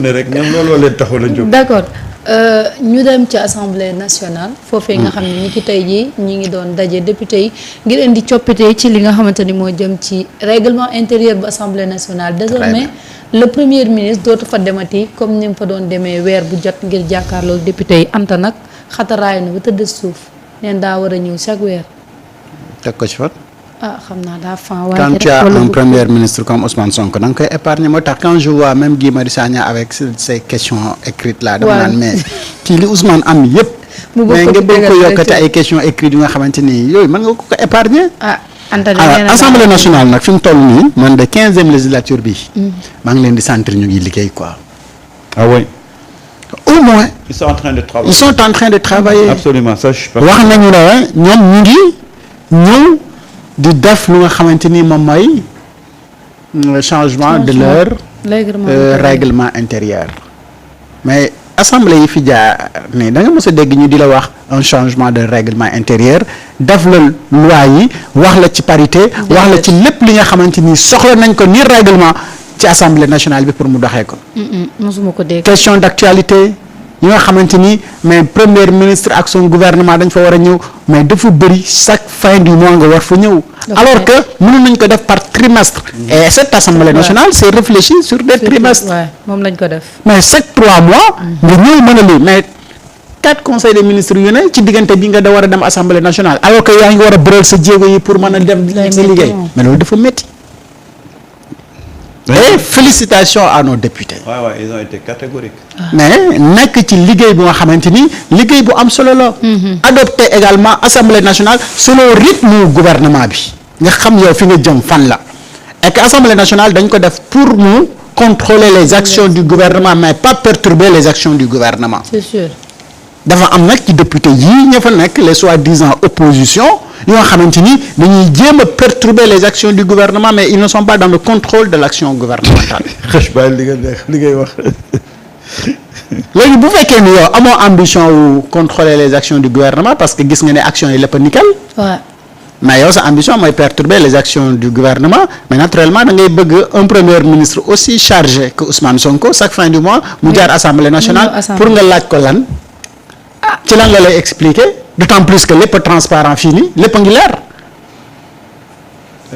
ne rek ñoom looloo leen taxoon a jóg. d'accord ñu dem ci assemblée nationale. foofee nga xam ne ni ki tey jii ñi ngi doon daje député yi ngir indi coppite ci li nga xamante ni moo jëm ci règlement intérieur bu assemblée nationale. désormais le premier ministre dootu fa demati comme ni mu fa doon demee weer bu jot ngir jàkkaarloog député yi Anta nag xataraayu na ba tëdd suuf neen daa war a ñëw chaque weer. teg ko ci fan. xam naa daa fan waaye quand tu as un premier ministre comme Ousmane Sonko da nga koy épargner moo tax quand je vois même Guy Marius Sagna avec ces questions écrites là. dama naan mais kii li Ousmane am yëpp. mais nga bëgg ko yokkate ay questions écrites yu nga xamante ni yooyu mën nga ko épargner. alors assemblée nationale nag fi mu toll nii man de 15e législature bi. maa ngi leen di sentir ñu ngi liggéey quoi. ah oui. au moins. ils sont en train de travailler. ils sont en train de travailler. absolument ça je suis pas. wax nañu ne ñoom ñu ngi ñëw. di def lu nga xamante ni moom mooy changement de leur règlement intérieur mais assemblée yi fi jaar ne da nga mës a dégg ñu di la wax un changement de règlement intérieur def la loi yi wax la ci parité wax la ci lépp li nga xamante ni soxla nañ ko ni règlement ci assemblée nationale bi pour mu doxee ko. mosuma ko dégg. question d'actualité yi nga xamante ni mais premier ministre ak son gouvernement dañ fa war a ñëw mais dafa bëri chaque fin du mois nga war fa ñëw. alors que mënoon nañ ko def par trimestre. et cette assemblée nationale c'est réfléchi sur des trimestres. moom lañ ko def. mais chaque 3 mois. nga ñëw mën a lii mais 4 conseils des ministres yu ne ci diggante bi nga da war a dem assemblée nationale alors que yaa ngi war a bëral sa jéego yi pour mën a dem. sa liggéey mais loolu dafa métti. et félicitations à nos députés. waaw ils ont été catégoriques. mais nekk ci liggéey bu nga xamante ni liggéey bu am solo la. adopté également assemblée nationale selon rythme gouvernement bi nga xam yow fi nga jëm fan la et que assemblée nationale dañ ko def pour mu contrôler les actions du gouvernement mais pas perturber les actions du gouvernement. c'est sûr. dafa am nag ci député yii ña fa nekk les soi-disant opposition yoo xamante ni dañuy jéem a perturber les actions du gouvernement mais ils ne sont pas dans le contrôle de l'action gouvernementale. xëy na li ngay wax. léegi bu fekkee ni yow amoo ambition wu contrôler les actions du gouvernement parce que gis nga ne actions yi lépp a nickel. waaw. mais yow sa ambition mooy perturber les actions du gouvernement mais naturellement da ngay bëgg un premier ministre aussi chargé que Ousmane Sonko chaque fin du mois mu jaar assemblée nationale pour nga laaj ko lan. ci lan la lay expliquer d'autant plus que lépp transparent fii nii lépp a ngi leer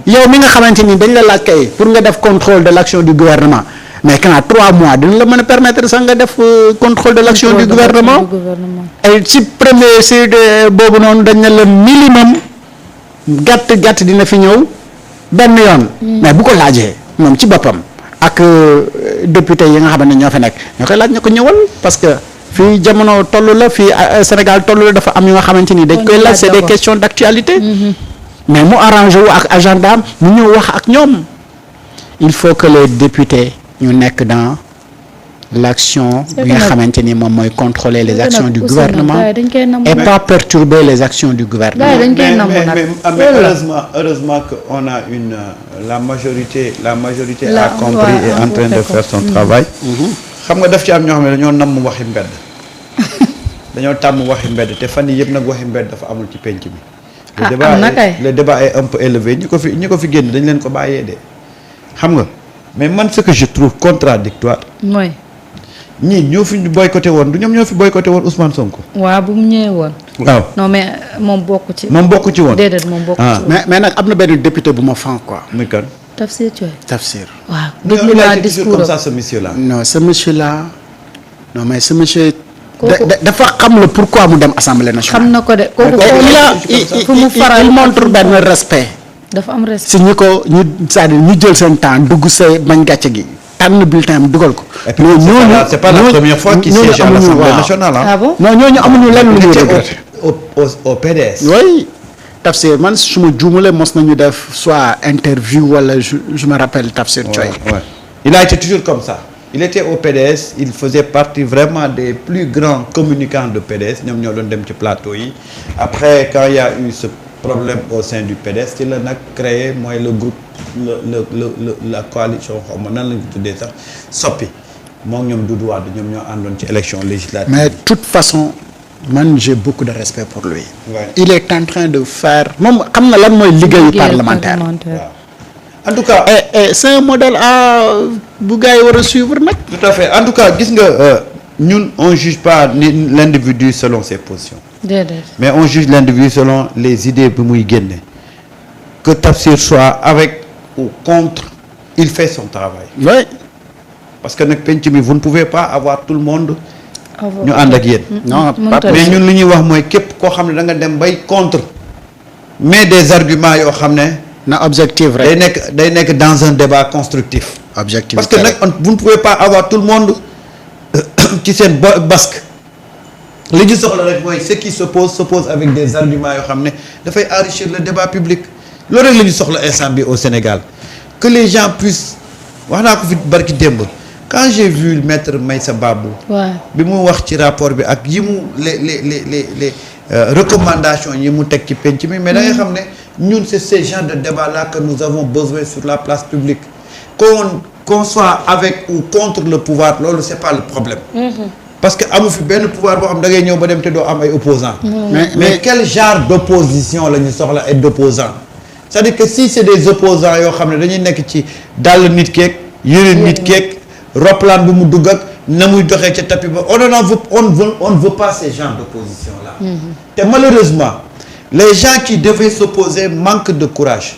yow mi nga xamante ni dañ la laaj kay pour nga def contrôle de l'action du gouvernement mais quand 3 mois dina la mën a permettre sax nga def contrôle de l'action du gouvernement et ci premier si boobu noonu dañ ne la minimum gàtt dina fi ñëw benn yoon mais bu ko laajee moom ci boppam ak député yi nga xam ne ñoo fa nekk ñoo koy laaj ña ko ñëwal parce que fii jamono toll la fii Sénégal toll la dafa am yu nga xamante ni dañ koy laaj c'est des questions d'actualité mais mu arrangé wu ak agenda mu ñëw wax ak ñoom il faut que les députés ñu nekk dans l'action bi nga xamante ni moom mooy contrôler les actions du gouvernement et pas perturber les actions du gouvernement. mais heureusement que on a la majorité a compris et est en train de faire son travail. xam nga daf ci am ñoo xam ne dañoo namm waxi mbedd dañoo tàmm waxi mbedd te fan yii yëpp nag waxi mbedd dafa amul ci penc bi. le débat est un peu élevé ñi ko fi génn dañ leen ko bàyyee de xam nga mais man ce que je trouve contradictoire mooy ñii ñoo fi boycotté woon du ñoom ñoo fi boycotté woon Ousmane Sonko. waaw bu mu ñëwee woon. waaw non mais moom bokku ci. moom bokku ci woon déedéet moom bokku ci woon. mais nag am na benn député bu ma fan quoi. muy kan. Tafsir Thioye. Tafsir. waaw déglu naa discours comme ça ce monsieur là. non ce monsieur là non mais ce monsieur. dafa xam le pourquoi mu dem assemblée nationale. xam na ko de kooku il montre benn respect. dafa am respect si ñi ko ñu c'est-à-dire ñu jël seen temps dugg see bañ gàcce gi tànn bulletin dugal ko. mais ñooñu c'est pas la première fois qu'il siège à l'Assemblée nationale. ah bon non ñooñu amuñu lenn lu ñuy regretter. au PDS. oui Tafsir man su ma juumalee mos nañu def soit interview wala je me rappelle Tafsir Thioye. Ouais. Il a été toujours comme ça. Il était au PDS, il faisait partie vraiment des plus grands communicants de PDS ñoom ñoo doon dem ci plateau yi après quand il y a eu ce problème au sein du PDS ci la nag créé mooy le groupe la coalition xaw ma nan lañu ko tuddee sax soppi moom ñoom Doudou Wade ñoom ñoo àndoon ci élection législative. mais de toute façon man j'ai beaucoup de respect pour lui. Ouais. Il est en train de faire moom xam na lan mooy liggéeyu parlementaire. Waaw. En tout cas et c'est un modèle à bu gars yi war a suivre nag. tout à fait en tout cas gis nga ñun on juge pas l'individu selon ses positions. déedéet. mais on juge l'individu selon les idées bi muy génne. que Tafsir soit avec ou contre il fait son travail. oui. parce que nag penc mi vous ne pouvez pas avoir tout le monde. ñu ànd ak yéen. non mais ñun li ñuy wax mooy képp koo xam ne da nga dem bay contre. mais des arguments yoo xam ne. na objectif rek. day nekk dans un débat constructif. objectif parce que nag vous ne pouvez pas avoir tout le monde ci seen basque. li ñu soxla rek mooy ce qui s'oppose avec des arguments yoo xam ne dafay enrichir le débat public loolu rek la ñu soxla instant bi au Sénégal que les gens puissent wax naa ko fi barki démb quand j'ai vu maître Meissa Babou bi mu wax ci rapport bi ak yi mu les recommandations yi mu teg ci penc mi mais da ngay xam ne ñun c'est ce genre de débat là que nous avons besoin sur la place publique qu'on soit avec ou contre le pouvoir loolu c'est pas le problème. parce que amu fi benn pouvoir boo xam da ngay ñëw ba dem te doo am ay opposants mais quel genre d'opposition la ñu soxla et d'opposants c'est-à-dire que si c'est des opposants yoo xam ne dañuy nekk ci dàll nit keeg yëre nit keeg roplaan bi mu dugg ak na muy doxee ca tapis ba on ne veut pas ces genres d'opposition là te malheureusement les gens qui devaient s'opposer manquent de courage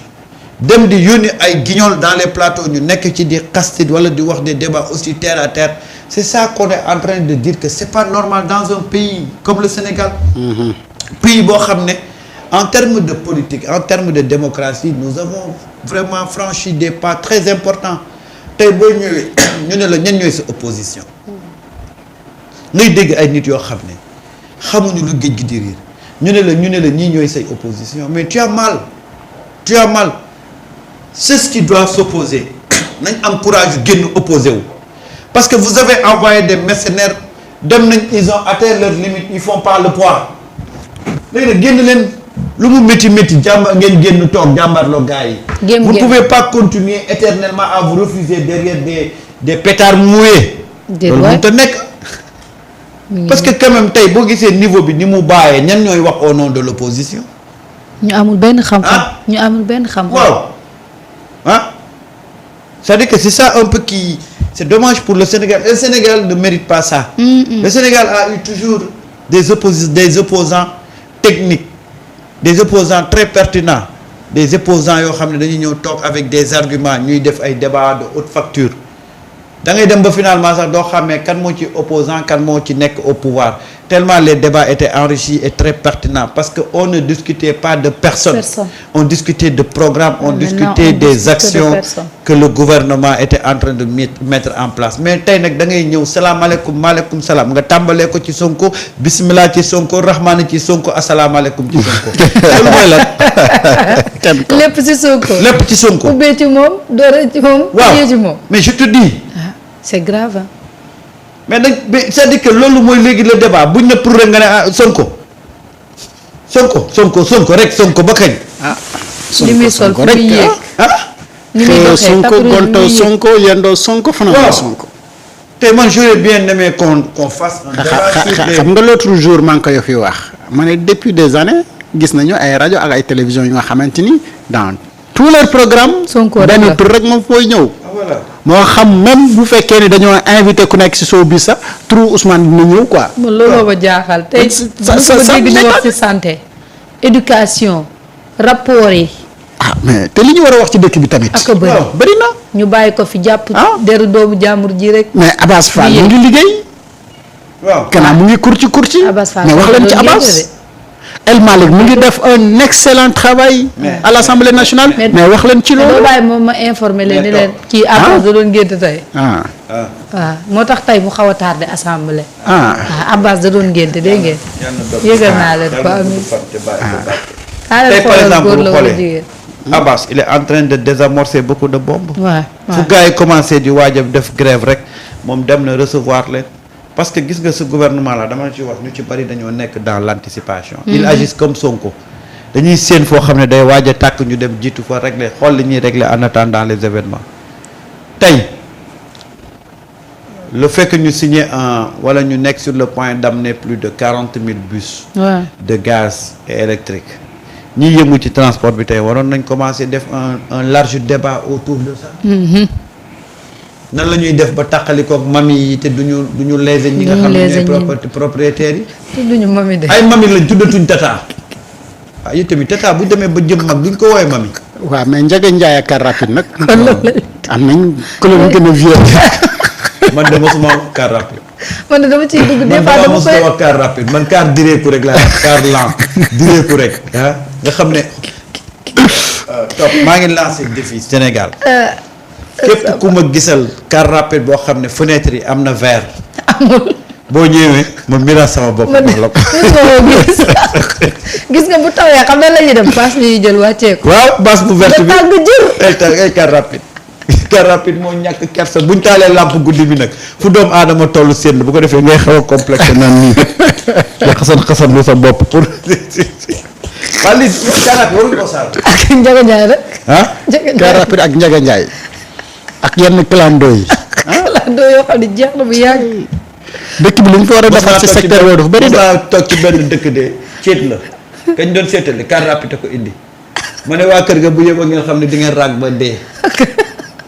dem di yónni ay guignol dans les plateaux ñu nekk ci di xasti wala di wax des débats aussi terre à terre c'est ça qu'on est en train de dire que c'est pas normal dans un pays comme le Sénégal. pays boo xam ne en termes de politique en termes de démocratie nous avons vraiment franchi des pas très importants tey boo ñëwee ñu ne la ñan ñooy sa opposition ngay dégg ay nit yoo xam ne xamuñu lu géej gi di riir ñu ne la ñii ñooy say opposition mais tu as mal c'est ce qui doit s'opposer nañ am courage yu génn opposé wu parce que vous avez envoyé des mercenaires dem nañ ils ont atteint leurs limites ils font pas le poids léegi nag génn leen lu mu métti ngeen génn toog jàmbarloo gars yi vous ne pouvez pas continuer éternellement à vous refuser derrière des pétards mouillés loolu mënut a nekk parce que quand même tey boo gisee niveau bi ni mu bàyyee ñan ñooy wax au nom de l'opposition ñu amul benn xam-xam waaw c'est-à-dire que c'est ça un peu qui c'est dommage pour le Sénégal le Sénégal ne mérite pas ça le Sénégal a eu toujours des opposants techniques des opposants très pertinents des opposants yoo xam ne dañuy ñëw toog avec des arguments ñuy def ay débats de haute facture da ngay dem ba finalement sax doo xamee kan moo ci opposant kan moo ci nekk au pouvoir tellement les débats étaient enrichis et très pertinents parce que on ne discutait pas de personne. On discutait de programmes, on discutait des actions que le gouvernement était en train de mettre en place mais tey nag da ngay ñëw salaamaaleykum maaleykum salaam nga tàmbalee ko ci Sonko bismillah ci Sonko rahmaani ci Sonko asalaamaaleykum ci Sonko loolu mooy lan. lépp ci Sonko. lépp ci Sonko. ubbee ci moom doore ci moom. waaw ci moom. mais je te dis. c'est grave hein? mais c'est-à-dire que loolu mooy léegi le débat buñ ne pour rek nga ne ah Sonko rek Sonko ba kañ. li muy sol fu muy yéeg. ni muy doxee Sonko gonto Sonko yendoo Sonko fanaan Sonko. te man j'aurais bien aimé qu'on fasse un débat. xam nga l'autre jour maa ngi koy fi wax ma ne depuis des années gis nañu ay rajo ak ay télévision yu nga xamante ni dans tous leurs programmes. Sonko benn tur rek moom fooy ñëw. moo xam même bu fekkee ni dañoo invité ku nekk ci show bi sax trou Ousmane dina ñëw quoi. looloo ma jaaxal tey sa dégg ñu wax ci santé éducation rapport yi. mais te li ñu war a wax ci dëkk bi tamit. ak bëri na. ñu bàyyi ko fi jàpp. deru doomu jàmbur ji rek. mais Abass Fall mu ngi liggéey. waaw kanam mu ngi kurci mais wax leen ci Abass. El Malick mu ngi def un excellent travail à l'Assemblée nationale. mais wax leen ci loolu. bàyyi moom ma informé leen ni leen. kii Abass da doon génte tey. waaw moo tax tey mu xaw a tardé assemblée. Abass da doon génte dégg ngeen. yëgal naa leen ko amiin. tey par exemple bu xoolee Abass il est en train de désamorcer beaucoup de bombes. fu gars yi commencé di waaj a def grève rek moom dem na recevoir leen. parce que gis nga ce gouvernement là dama ci wax ñu ci bari dañoo nekk dans l'anticipation. ils agissent comme Sonko dañuy séen foo xam ne day waaj a tàkk ñu dem jiitu fa régler xool li ñuy régler en attendant les événements tey le fait que ñu signer wala ñu nekk sur le point d'amener plus de 40 000 bus. de gaz et électrique ñi yëngu ci transport bi tey waroon nañ commencer def un large débat autour de ça. nan la ñuy def ba tàqalikook mami yi te duñu léser ñi nga xam ne ñooy propriétaires yi. tudduñu mami de. ay mami lañ tuddatuñ tata. waaw yow tamit tata bu demee ba jëm mag duñ ko woowee mami. waaw mais Ndiaga Ndiaye ak car rapide nag. am nañ ku leen gën a vieux. man de mosuma car rapide. man de dama ciy dugg des fois dama koy wax car rapide man car direeku rek laa car lent direeku rek ah nga xam ne. top maa ngi lancé défi Sénégal. képp ku ma gisal car rapide boo xam ne fenêtre yi am na verre. amul. boo ñëwee ma miira sama bopp. man gis nga bu tawee xam ne la ñuy dem baas ñuy jël wàcceeku. waaw baas bu verte bi ba tàng jër. ay car rapide. car rapide moo ñàkk kersa buñ taalee lampe guddi bi nag fu doomu aadama tollu seen bu ko defee ngay xaw a complexe naan nii nga xasan lu sa bopp pour. waa lii car rapide waruñu ko saal. ak Ndiaga Ndiaye rek. ah. car rapide ak Ndiaga Ndiaye ak yenn clando yi. clando yoo xam ne jeex na bu yàgg. dëkk bi lu ñu fa war a defar ci secteur boobu dafa bëri de. mos toog ci benn dëkk de ceet la kañ doon seetali car rapide ko indi ma ne waa kër ga bu yëgoo ngeen xam ne di ngeen raag ba dee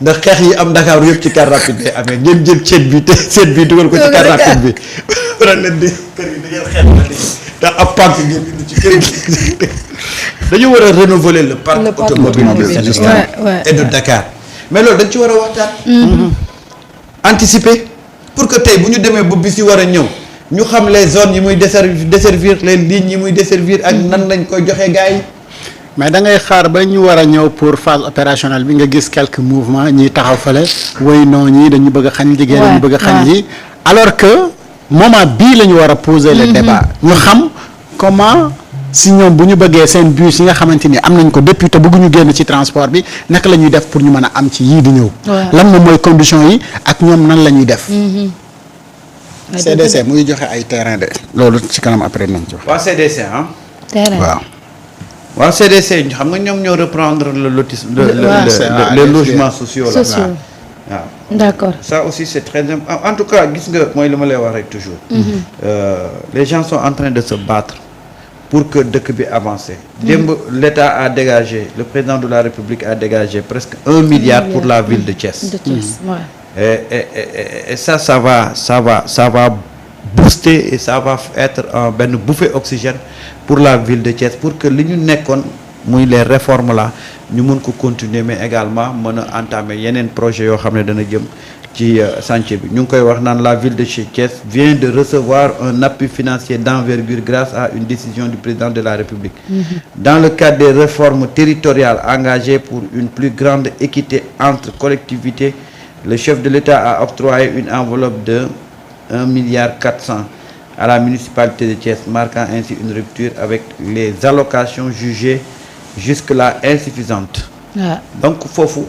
ndax xeex yi am Dakar yëpp ci car rapide day amee ngeen jël ceet bi te ceet bi dugal ko ci car rapide bi war leen di kër gi da ngeen xeex ba dee ndax ab pànk ngeen indi ci kër gi dañu war a renouveler le parc automobile du Sénégal et de Dakar mais loolu dañ ci war a waxtaan anticiper pour que tey bu ñu demee ba bis yi war a ñëw ñu xam les zones yi muy desservir les lignes yi muy desservir ak nan lañ koy joxee gars yi. mais da ngay xaar ba ñu war a ñëw pour phase opérationnelle bi nga gis quelques mouvements ñiy taxaw fale way non ñii dañu bëgg a xañ liggéey dañu bëgg a xañ yi alors que moment bii la ñu war a poser le débat ñu xam comment si ñoom bu ñu bëggee seen bus yi nga xamante ni am nañ ko depuis te bëgguñu génn ci transport bi naka la ñuy def pour ñu mën a am ci yii di ñëw lan moom mooy condition yi ak ñoom nan la ñuy def CDC muy joxe ay terrain de loolu ci kanam après nañ ci wax waa CDC ah terrain waaw CDC xam nga ñoom ñoo reprendre le lotissement les logements sociaux là waaw d'accord ça aussi c'est très important en tout cas gis nga mooy li ma lay wax rek toujours les gens sont en train de se battre pour que dëkk bi avancé démb l'État a dégagé le président de la République a dégagé presque 1 milliard pour la ville de Thiès et ça va booster et ça va être benn bouffée oxygène pour la ville de Thiès pour que li ñu nekkoon muy les réformes là ñu mën ko continuer mais également mën a entamer yeneen projet yoo xam ne dana jëm ci chantier bi ñu ngi koy wax naan la ville de Thiès vient de recevoir un appui financier d'envergure grâce à une décision du président de la République dans le cadre des réformes territoriales engagées pour une plus grande équité entre collectivités. Le chef de l'État a octroyé une enveloppe de 1,4 milliard à la municipalité de Thiès, marquant ainsi une rupture avec les allocations jugées jusque-là insuffisantes. Donc foofu